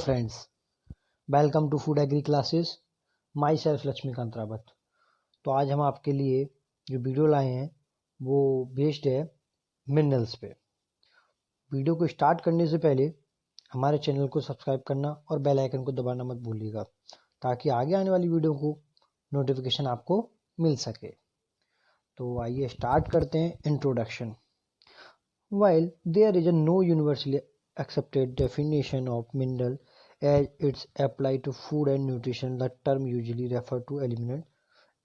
Friends, welcome to food agri classes. Myself Laxmikant Rawat. तो आज हम आपके लिए जो वीडियो लाए हैं वो बेस्ड है मिनरल्स पे। वीडियो को स्टार्ट करने से पहले हमारे चैनल को सब्सक्राइब करना और बेल आइकन को दबाना मत भूलिएगा ताकि आगे आने वाली वीडियो को नोटिफिकेशन आपको मिल सके। तो आइए स्टार्ट करते हैं। Introduction. While there is no universally accepted definition of mineral as it's applied to food and nutrition, the term usually refers to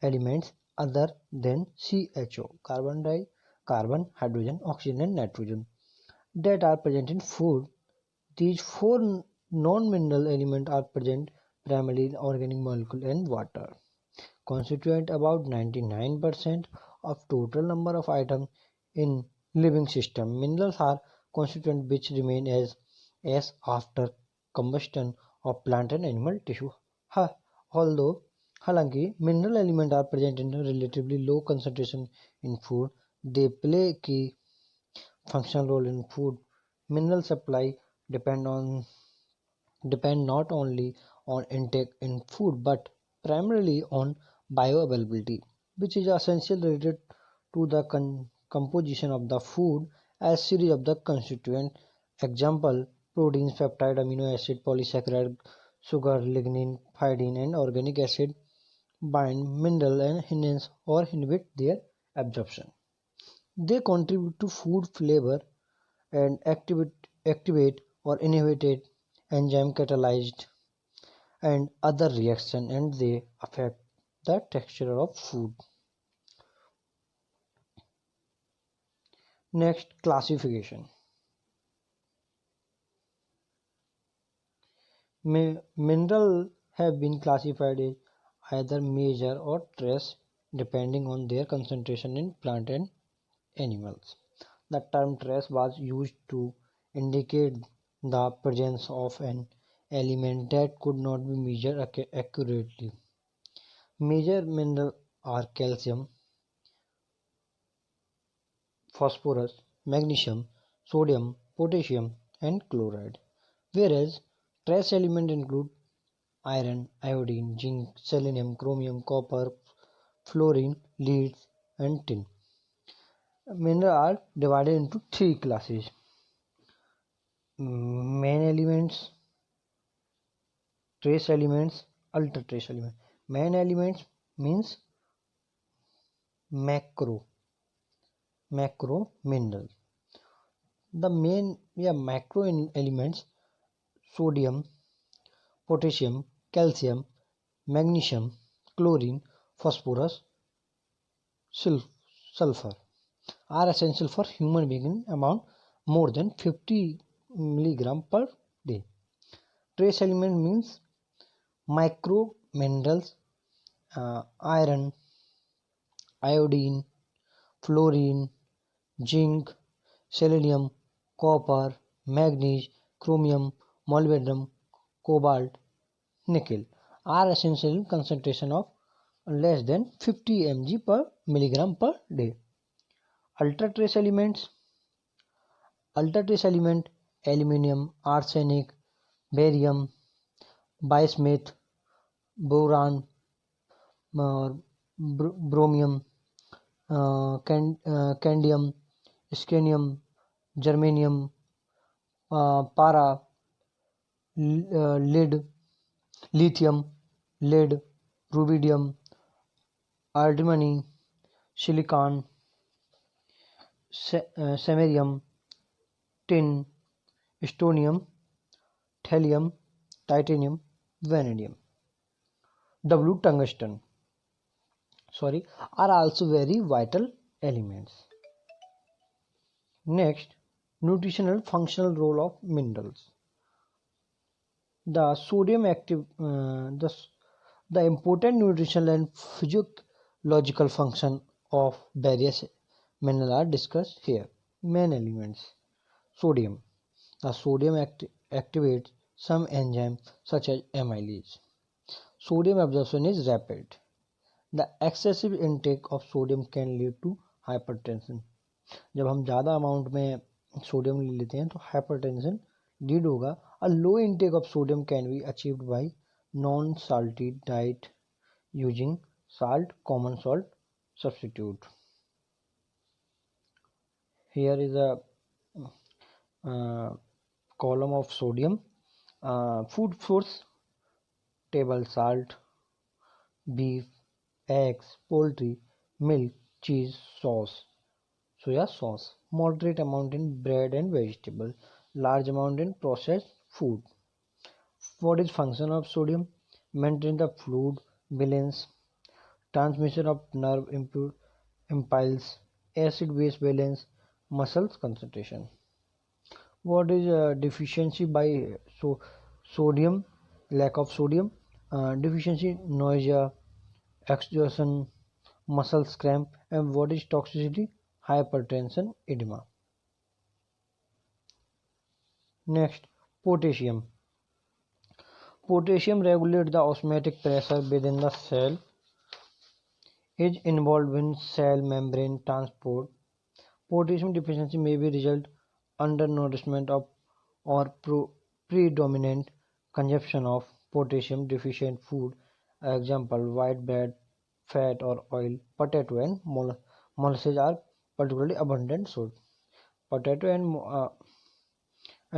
elements other than CHO, carbon, hydrogen, oxygen, and nitrogen that are present in food. These four non-mineral elements are present primarily in organic molecule and water, constitute about 99% of total number of items in living system. Minerals are constituents which remain as after combustion of plant and animal tissue. Although हालांकि mineral elements are present in a relatively low concentration in food, they play a key functional role in food. Mineral supply depend on depend not only on intake in food but primarily on bioavailability, which is essential related to the composition of the food as series of the constituent. Example: proteins, peptide, amino acid, polysaccharide, sugar, lignin, pyridine, and organic acid bind mineral and enhance or inhibit their absorption. They contribute to food flavor and activate or inhibit enzyme catalyzed and other reaction, and they affect the texture of food. Next, classification. Minerals have been classified as either major or trace depending on their concentration in plant and animals. The term trace was used to indicate the presence of an element that could not be measured accurately. Major minerals are calcium, phosphorus, magnesium, sodium, potassium, and chloride, whereas trace elements include iron, iodine, zinc, selenium, chromium, copper, fluorine, lead, and tin. Minerals are divided into three classes: main elements, trace elements, ultra trace elements. Main elements means macro minerals. The main macro elements: sodium, potassium, calcium, magnesium, chlorine, phosphorus, sulfur are essential for human being in amount more than 50 milligram per day. Trace element means micro minerals, iron, iodine, fluorine, zinc, selenium, copper, manganese, chromium, molybdenum, cobalt, nickel are essential in concentration of less than 50 mg per milligram per day. Ultra trace element: aluminium, arsenic, barium, bismuth, boron, bromium, candium, scandium, germanium, para, lead, lithium, lead, rubidium, antimony, silicon, samarium, tin, strontium, thallium, titanium, vanadium, tungsten are also very vital elements. Next, nutritional functional role of minerals. The sodium active the important nutritional and physiological function of various minerals are discussed here. Main elements: sodium. The sodium activates some enzyme such as amylase. Sodium absorption is rapid. The excessive intake of sodium can lead to hypertension. जब हम ज़्यादा amount में sodium ले लेते हैं तो hypertension lead होगा A low intake of sodium can be achieved by non-salty diet using salt, common salt substitute. Here is a column of sodium. Food source: table salt, beef, eggs, poultry, milk, cheese, sauce, soya sauce. Moderate amount in bread and vegetable. Large amount in processed food. What is function of sodium? Maintain the fluid balance, transmission of nerve impulse, acid-base balance, muscles concentration. What is deficiency by sodium? Lack of sodium. Deficiency: nausea, exhaustion, muscle cramp. And what is toxicity? Hypertension, edema. Next, potassium. Potassium regulates the osmotic pressure within the cell, is involved in cell membrane transport. Potassium deficiency may be result undernourishment of or predominant consumption of potassium deficient food. Example: white bread, fat or oil, potato and molasses are particularly abundant source. Potato and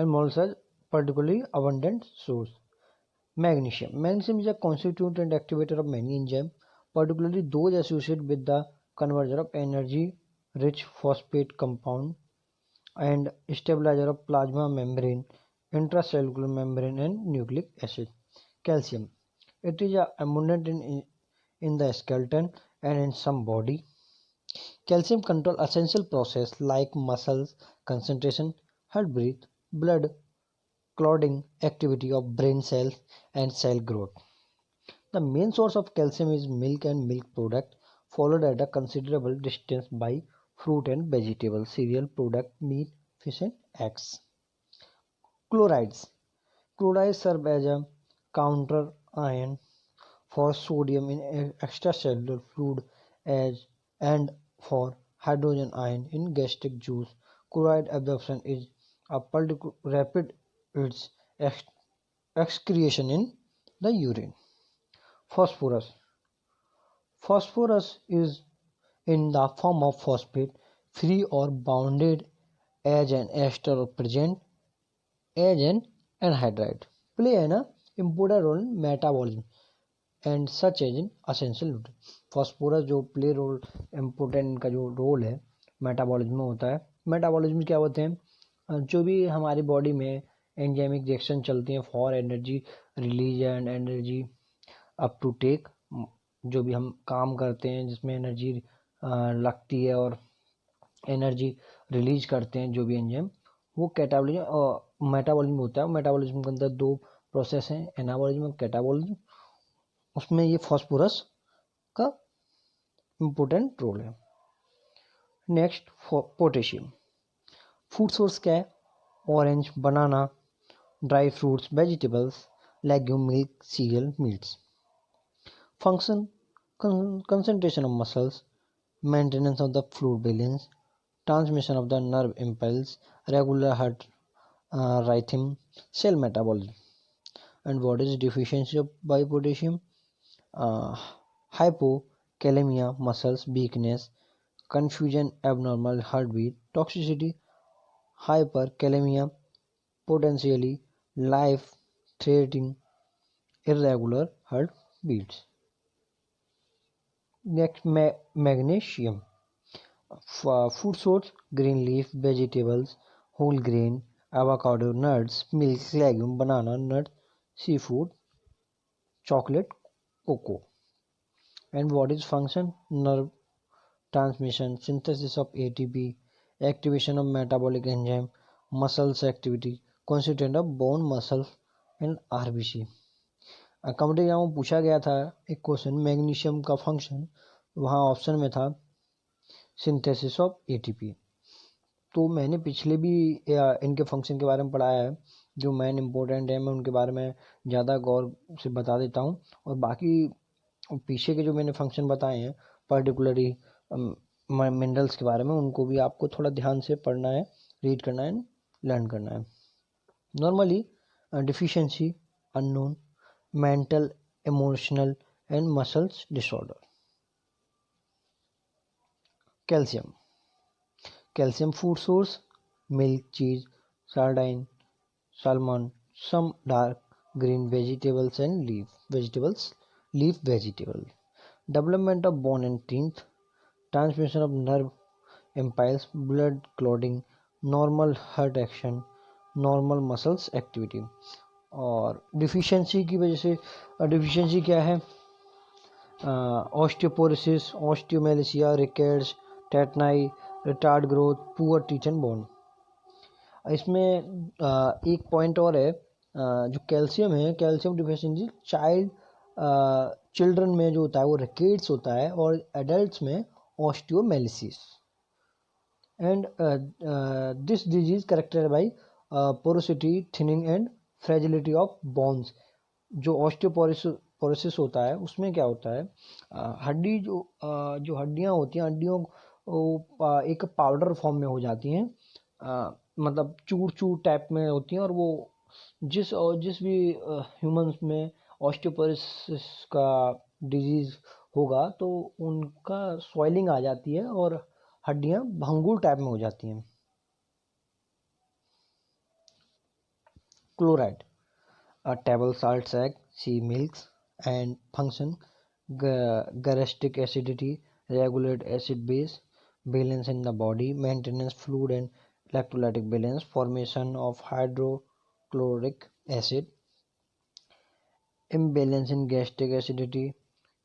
molasses particularly abundant source. Magnesium. Magnesium is a constituent and activator of many enzymes, particularly those associated with the conversion of energy-rich phosphate compound and stabilizer of plasma membrane, intracellular membrane, and nucleic acid. Calcium. It is abundant in the skeleton and in some body. Calcium control essential process like muscles concentration, heartbeat, blood clotting, activity of brain cells, and cell growth. The main source of calcium is milk and milk product, followed at a considerable distance by fruit and vegetable, cereal product, meat, fish, and eggs. Chlorides. Chlorides serve as a counter ion for sodium in extracellular fluid as and for hydrogen ion in gastric juice. Chloride absorption is a particular rapid its excretion in the urine. Phosphorus. Phosphorus is in the form of phosphate, free or bounded as an ester or present as an anhydride. Play an important role in metabolism and such as in essential nutrient. Phosphorus जो play role important इनका जो role है metabolism में होता है. Metabolism क्या होते हैं? जो भी हमारी बॉडी में एंजाइमिक रिएक्शन चलती हैं for energy release and energy up to take, जो भी हम काम करते हैं जिसमें एनर्जी लगती है और एनर्जी रिलीज करते हैं जो भी एंजाइम, वो कैटाबॉलिज्म और मेटाबॉलिज्म होता है. मेटाबॉलिज्म के अंदर दो प्रोसेस हैं, एनाबॉलिज्म और कैटाबॉलिज्म. उसमें ये फॉस्फोरस का इम्पोर्टेंट रोल है. Next potassium. फूड सोर्स क्या है? Orange, banana, dry fruits, vegetables, legume, milk, serial, meets. Function: concentration of muscles, maintenance of the fluid balance, transmission of the nerve impulse, regular heart rhythm, cell metabolism. And what is deficiency by potassium? Hypokalemia, muscles weakness, confusion, abnormal heartbeat. Toxicity: hyperkalemia, potentially life threatening, irregular heartbeats. Next, magnesium. Food source: green leaf vegetables, whole grain, avocado, nuts, milk, legume, banana, nuts, seafood, chocolate, cocoa. And what is function? Nerve transmission, synthesis of ATP, activation of metabolic enzyme, muscles activity, constituent of bone, muscle and RBC. Competitive exam में पूछा गया था एक question, magnesium का function, वहाँ option में था synthesis of ATP. तो मैंने पिछले भी इनके फंक्शन के बारे में पढ़ाया है, जो मेन इम्पोर्टेंट है मैं उनके बारे में ज़्यादा गौर से बता देता हूँ. और बाकी पीछे के जो मैंने फंक्शन बताए हैं पर्टिकुलरली मिनरल्स के बारे में, उनको भी आपको थोड़ा ध्यान से पढ़ना है, रीड करना है, लर्न करना है. Normally deficiency unknown, mental, emotional, and muscles disorder. Calcium. Calcium food source: milk, cheese, sardine, salmon, some dark green vegetables and leaf vegetable. Development of bone and teeth, transmission of nerve impulse, blood clotting, normal heart action, normal muscles activity. और deficiency की वजह से deficiency क्या है? Osteoporosis, osteomalacia, rickets, tetany, retard growth, poor teeth and bone. इसमें एक point और है, जो कैल्शियम है, कैल्शियम डिफिशियंसी चिल्ड्रन में जो होता है वो रिकेट्स होता है, और एडल्ट्स में osteomalacia. And this disease corrected by porosity, thinning and fragility of bones. जो ऑस्टियोपोरोसिस होता है उसमें क्या होता है, हड्डी जो हड्डियां होती हैं, हड्डियों एक पाउडर फॉर्म में हो जाती हैं, मतलब चूर चूर टाइप में होती हैं, और वो जिस भी ह्यूमंस में ऑस्टियोपोरोसिस का डिजीज होगा तो उनका स्वेलिंग आ जाती है और हड्डियां भंगुर टाइप में हो जाती हैं। Chloride, table salt sac, sea milks, and function gastric acidity, regulate acid base balance in the body, maintenance fluid and electrolytic balance, formation of hydrochloric acid, imbalance in gastric acidity,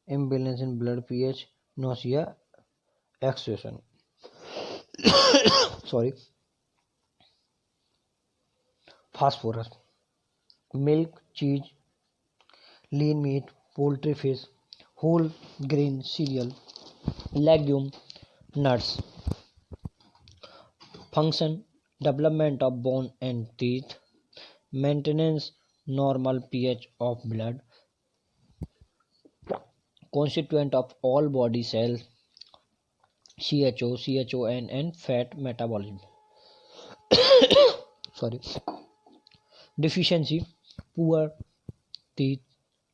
imbalance in blood pH, nausea, exhaustion. Sorry. Phosphorus, milk, cheese, lean meat, poultry, fish, whole grain cereal, legume, nuts. Function: development of bone and teeth, maintenance normal pH of blood, constituent of all body cells, CHON and fat metabolism. Sorry. Deficiency: poor teeth,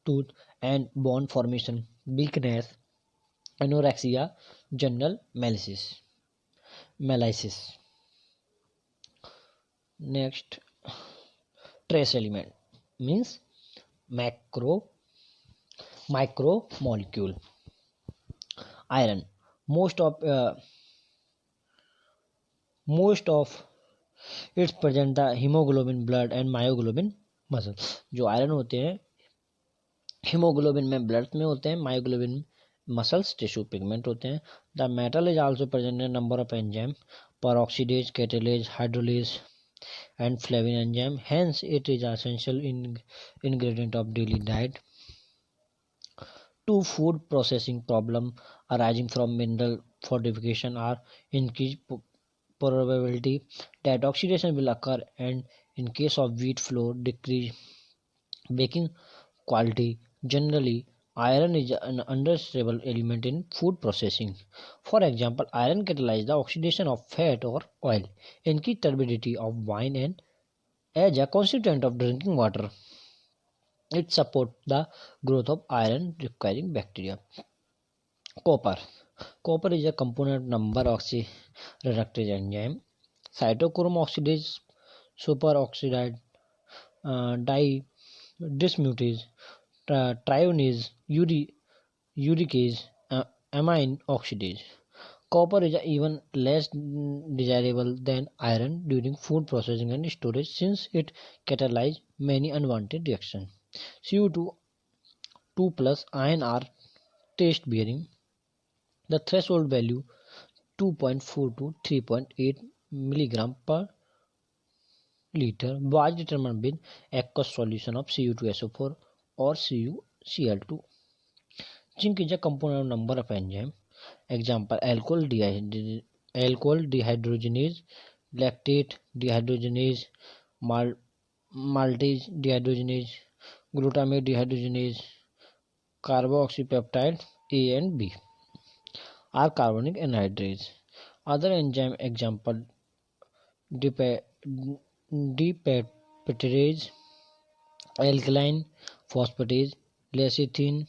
tooth and bone formation, weakness, anorexia, general malaise. Next, trace element means micromolecule. Iron, most of its present the hemoglobin blood and myoglobin muscle. जो iron होते हैं haemoglobin में blood में होते हैं, myoglobin muscles tissue pigment होते हैं. The metal is also present in number of enzyme, peroxidase, catalase, hydrolase and flavin enzyme. Hence it is essential ingredient of daily diet. Two food processing problem arising from mineral fortification are increased probability that oxidation will occur, and in case of wheat flour, decrease baking quality. Generally, iron is an undesirable element in food processing. For example, iron catalyzes the oxidation of fat or oil, increase turbidity of wine, and as a constituent of drinking water, it supports the growth of iron requiring bacteria. Copper. Copper is a component number oxyreductase enzyme. Cytochrome oxidase, superoxide, dismutase, trionase, uricase, amine oxidase. Copper is even less desirable than iron during food processing and storage since it catalyzes many unwanted reactions. CO2 plus iron are taste bearing. The threshold value 2.4 to 3.8 milligram per liter was determined with aqueous solution of Cu2SO4 or CuCl2. Zinc is a component number of enzyme. Example: alcohol dehydrogenase, lactate dehydrogenase, maltase dehydrogenase, glutamate dehydrogenase, carboxypeptide A and B are carbonic anhydrase. Other enzyme example: dipeptidyl alkaline phosphatase, lecithin,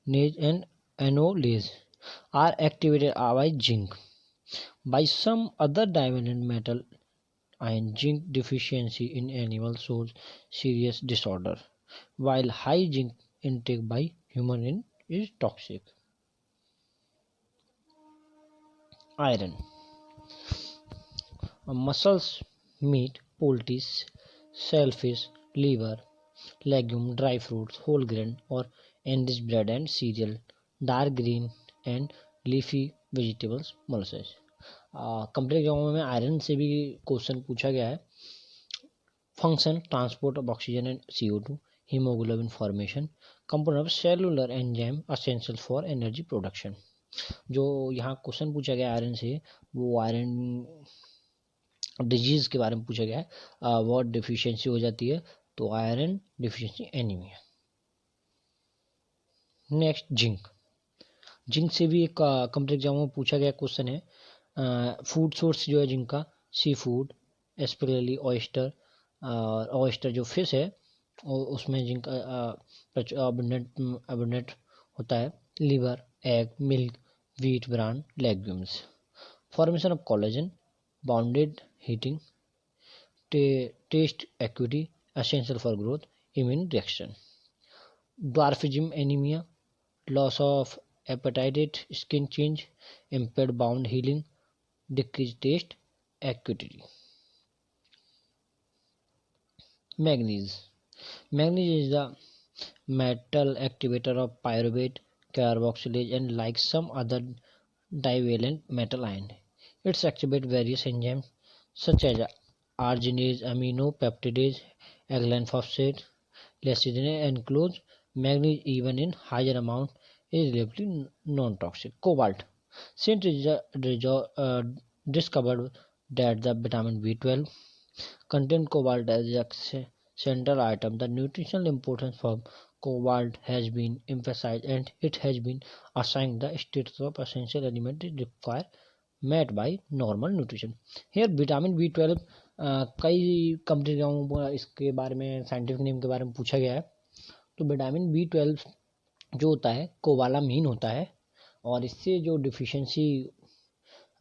and enolase are activated by zinc. By some other divalent metal ion, zinc deficiency in animals shows serious disorder, while high zinc intake by human is toxic. Iron. Mussels, meat, poultry, shellfish, liver, legume, dry fruits, whole grain or enriched bread and cereal, dark green and leafy vegetables, molasses. Complete exam में iron से भी question पूछा गया है. Function transport of oxygen and CO2, haemoglobin formation, component of cellular enzyme essential for energy production. जो यहाँ question पूछा गया आयरन से वो आयरन डिजीज के बारे में पूछा गया है. वो डिफिशियंसी हो जाती है तो iron deficiency anaemia. Next zinc. Zinc से भी एक कंप्लीट एग्जाम में पूछा गया क्वेश्चन है. फूड सोर्स जो है जिंक का seafood, especially oyster. Oyster जो फिश है उसमें जिंक अबंडेंट होता है. Liver, egg, milk, wheat bran, legumes. Formation of collagen, bounded heating, taste acuity, essential for growth, immune reaction. Dwarfism anaemia, loss of appetite, skin change, impaired bound healing, decreased taste, acuity. Manganese. Manganese is the metal activator of pyruvate, carboxylase and like some other divalent metal ion. It activates various enzymes such as arginase, aminopeptidase, alkaline phosphate, lecithin and close. Manganese even in higher amount is relatively non-toxic. Cobalt. Since discovered that the vitamin B12 contain cobalt as a central item, the nutritional importance of cobalt has been emphasized and it has been assigned the status of essential element required met by normal nutrition. Here vitamin B12 कई company इसके बारे में scientific name के बारे में पूछा गया है. तो विटामिन B12 जो होता है कोबालामीन होता है और इससे जो डिफिशियंसी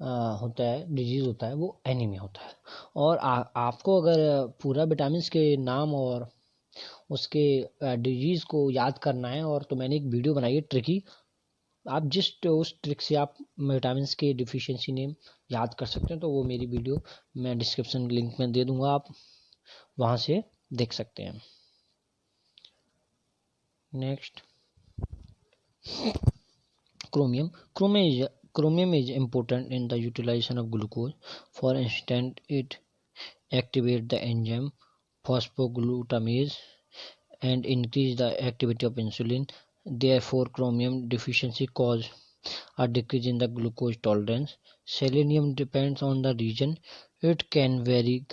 होता है डिजीज़ होता है वो एनीमिया होता है. और आपको अगर पूरा विटामिन के नाम और उसके डिजीज़ को याद करना है और तो मैंने एक वीडियो बनाई है ट्रिकी. आप जिस उस ट्रिक से आप विटामिन के डिफिशियंसी नेम याद कर सकते हैं तो वो मेरी वीडियो मैं डिस्क्रिप्शन लिंक में दे दूंगा, आप वहाँ से देख सकते हैं. Next chromium. Chromium is important in the utilization of glucose. For instance, it activates the enzyme phosphoglutamase and increase the activity of insulin. Therefore, chromium deficiency causes a decrease in the glucose tolerance. Selenium depends on the region. It can vary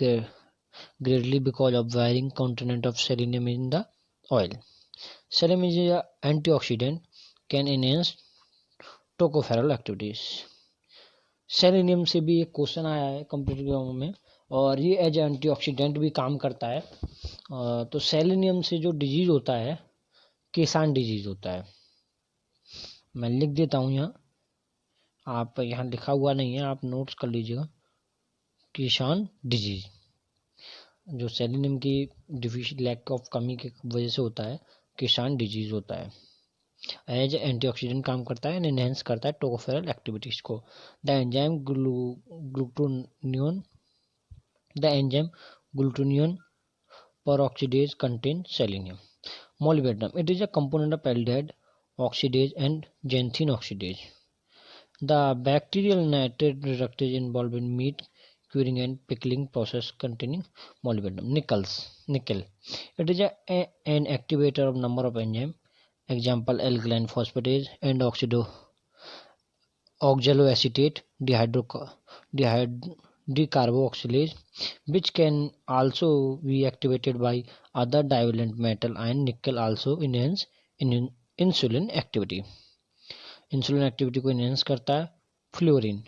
greatly because of varying content of selenium in the oil. Selenium is an antioxidant, can enhance tocopherol activities. Selenium से भी एक question आया है complete exam में और ये as antioxidant भी काम करता है. तो सेलेनियम से जो डिजीज होता है केसान डिजीज होता है. मैं लिख देता हूँ यहाँ, आप यहाँ लिखा हुआ नहीं है, आप नोट्स कर लीजिएगा. किसान डिजीज जो सेलेनियम की डिफिशिएंट लैक ऑफ कमी की वजह से होता है किसान डिजीज होता है. एज एंटीऑक्सीडेंट काम करता है एंड एनहेंस करता है टोकोफेरल एक्टिविटीज को. The enzyme glutathione peroxidase contain selenium. Molybdenum. It is a component of aldehyde oxidase and xanthine oxidase. The bacterial nitrate reductase involved in meat curing and pickling process containing molybdenum. Nickel. It is an activator of number of enzymes. Example alkaline phosphatase and oxaloacetate decarboxylase, which can also be activated by other divalent metal ion. Nickel also enhance insulin activity. Insulin activity को enhance करता है. Fluorine.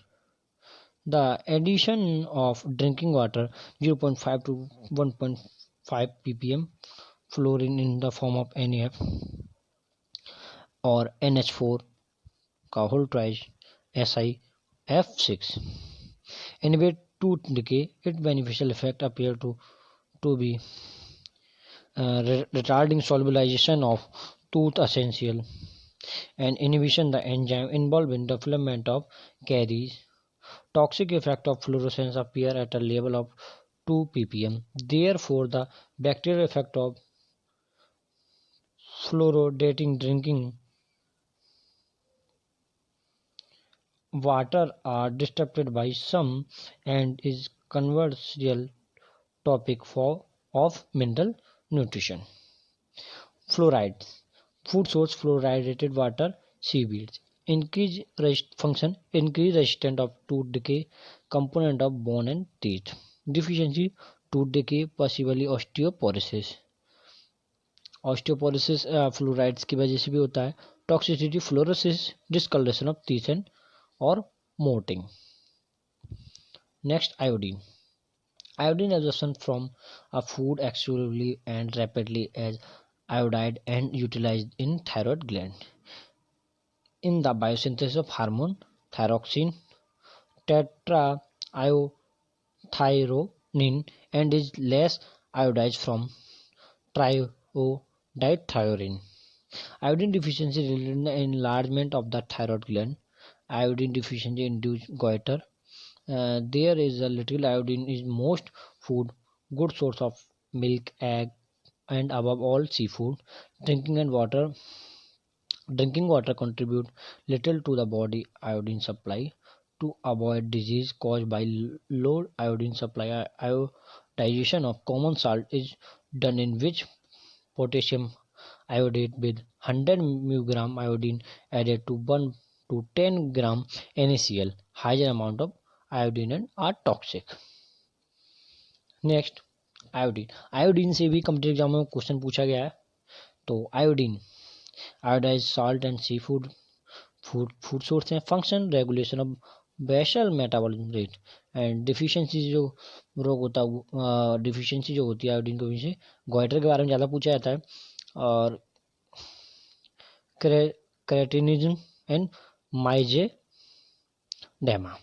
The addition of drinking water 0.5 to 1.5 ppm fluorine in the form of NaF or NH4 का whole twice SiF6. Inhibit tooth decay. Its beneficial effect appear to be retarding solubilization of tooth essential and inhibition the enzyme involved in development of caries. Toxic effect of fluorescence appear at a level of 2 ppm. Therefore, the bacterial effect of fluoridating drinking water are disturbed by some and is controversial topic of mineral nutrition. Fluorides. Food source fluoridated water, seaweeds. Increase resistance of tooth decay, component of bone and teeth. Deficiency, tooth decay, possibly osteoporosis. Osteoporosis fluorides की वजह से भी होता है. Toxicity, fluorosis, discoloration of teeth and or molting. Next, iodine. Iodine absorption from a food exclusively and rapidly as iodide and utilized in thyroid gland. In the biosynthesis of hormone thyroxine, tetraiodothyronine and is less iodized from triiodothyronine. Iodine deficiency related to the enlargement of the thyroid gland. Iodine deficiency induced goiter. There is a little iodine is most food, good source of milk, egg, and above all seafood. Drinking water contribute little to the body iodine supply. To avoid disease caused by low iodine supply, iodization of common salt is done in which potassium iodate with 100 mg iodine added to 1 to 10 gram NaCl. Higher amount of iodine and are toxic. Next iodine. Iodine से भी competitive exam में question पूछा गया है. तो iodine iodised salt and sea food source हैं. Function regulation of basal metabolism rate and deficiency जो रोग होता है डिफिशियंसी जो होती है आयोडीन की वजह से गोइटर के बारे में ज़्यादा पूछा जाता है. और cretinism and myxoedema.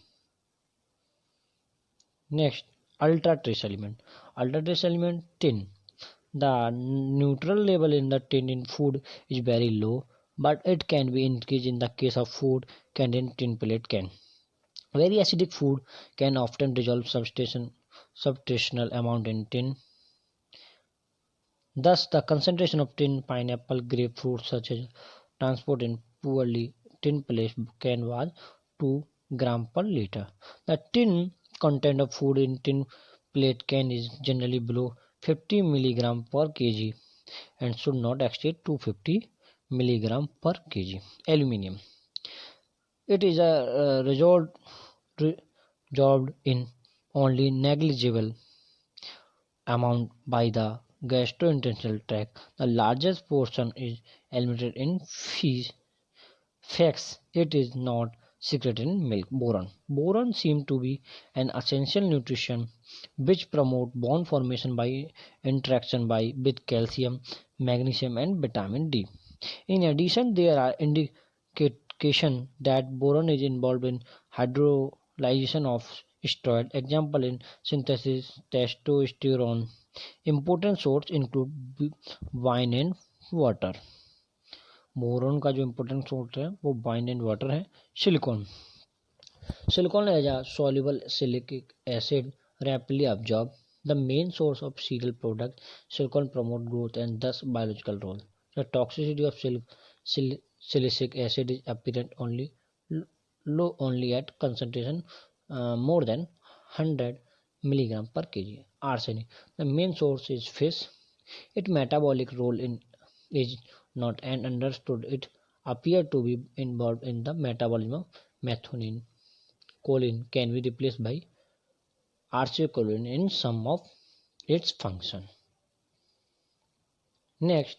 Next ultra trace element. Ultra trace element tin. The neutral level in the tin in food is very low, but it can be increased in the case of food containing tin plate can. Very acidic food can often dissolve substantial amount in tin. Thus, the concentration of tin, pineapple, grapefruit, such as transport in poorly tin plate can was 2 gram per liter. The tin content of food in tin plate can is generally below 50 milligram per kg and should not exceed 250 milligram per kg. Aluminium. It is resolved in only negligible amount by the gastrointestinal tract. The largest portion is eliminated in fish. Facts. It is not secreted in milk. Boron. Boron seems to be an essential nutrition which promote bone formation by interaction with calcium, magnesium and vitamin D. In addition, there are indications that boron is involved in hydrolyzation of steroid. Example in synthesis testosterone. Important sources include wine and water. Boron का जो important source है वो wine and water है. Silicon. Silicon as a soluble silicic acid rapidly absorbed. The main source of cereal product, silicon promote growth and thus biological role. The toxicity of silicic acid is apparent low only at concentration more than 100 milligram per kg. Arsenic. The main source is fish. Its metabolic role is not and understood. It appear to be involved in the metabolism of methionine. Choline can be replaced by acetylcholine in some of its function. Next,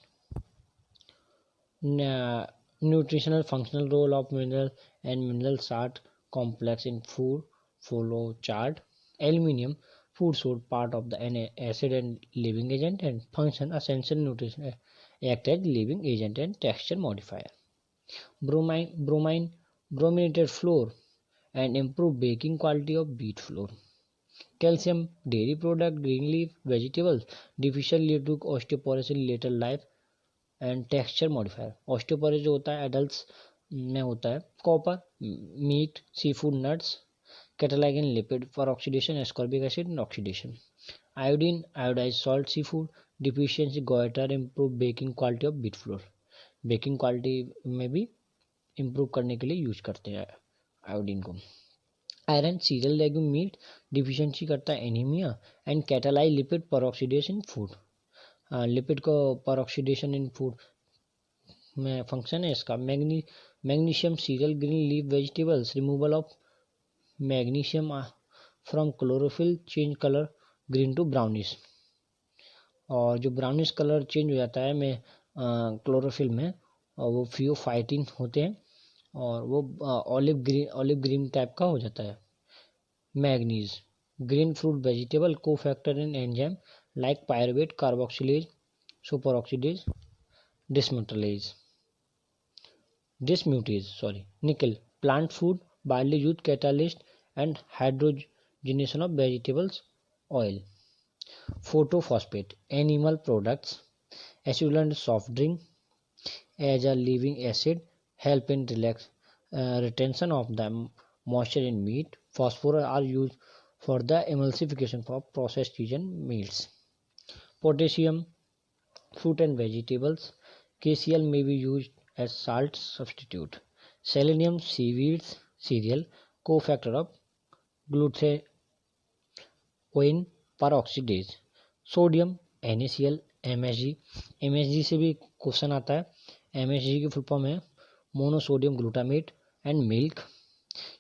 nutritional functional role of mineral and mineral salt complex in food flow chart. Aluminium Food source part of the acid and living agent and function essential nutrition act as living agent and texture modifier. Brominated flour and improve baking quality of wheat flour. Calcium, dairy product, green leaf, vegetables deficient lead to osteoporosis in later life and texture modifier. Osteoporosis जो होता है adults में होता है. Copper, meat, seafood, nuts catalyze in lipid for oxidation, ascorbic acid and oxidation. Iodine, iodized salt, seafood deficiency goiter improve baking quality of wheat flour. Baking quality में भी improve करने के लिए यूज करते हैं आयोडीन को. Iron, cereal, legume, meat deficiency करता है anaemia and catalyse lipid peroxidation in food. Lipid को परऑक्सीडेशन इन फूड में फंक्शन है इसका. Magnesium, cereal, green leaf vegetables removal of magnesium from chlorophyll change colour green to brownish. और जो brownish colour change हो जाता है में क्लोरोफिल में और वो फियोफाइटिन होते हैं और वो ऑलिव ग्रीन टाइप का हो जाता है. Manganese, green fruit vegetable cofactor in enzyme like pyruvate, carboxylase, superoxide, dismutase. Nickel, plant food widely used catalyst and hydrogenation of vegetables oil. Photophosphate, animal products, acidulant soft drink as a living acid help in retention of the moisture in meat. Phosphorus are used for the emulsification for processed cheese and meats. Potassium, fruit and vegetables. KCl may be used as salt substitute. Selenium, seaweeds, cereal, cofactor of glutathione peroxidase. Sodium, NaCl, MSG से भी question आता है. MSG की full form है monosodium glutamate and milk.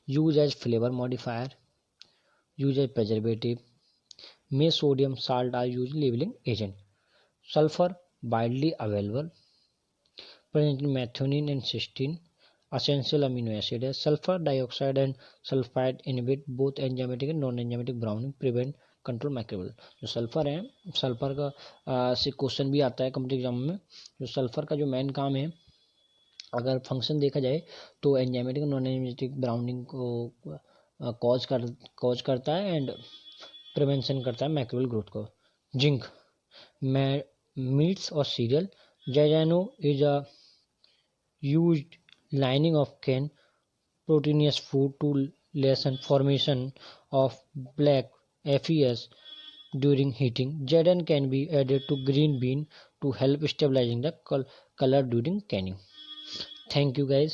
Use as flavour modifier, use as preservative. में sodium salt are use labelling agent. Sulphur widely available, present in methionine and cysteine. Essential amino acid है. Sulphur dioxide and sulphide inhibit both enzymatic and non enzymatic browning, prevent, control microbial. जो sulphur है, sulphur का से question भी आता है competitive exam में. जो सल्फर का जो मेन काम है, अगर फंक्शन देखा जाए तो एंजाइमेटिक और नॉन एंजाइमेटिक ब्राउनिंग को कॉज करता है एंड प्रिवेंशन करता है माइक्रोबियल ग्रोथ को. जिंक, मीट्स और सीरियल. जैजानो is a used lining of cane proteinous food to lessen formation of black FES during heating. Jadon can be added to green bean to help stabilizing the color during canning. Thank you guys.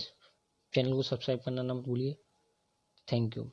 Channel को subscribe करना ना भूलिए. Thank you.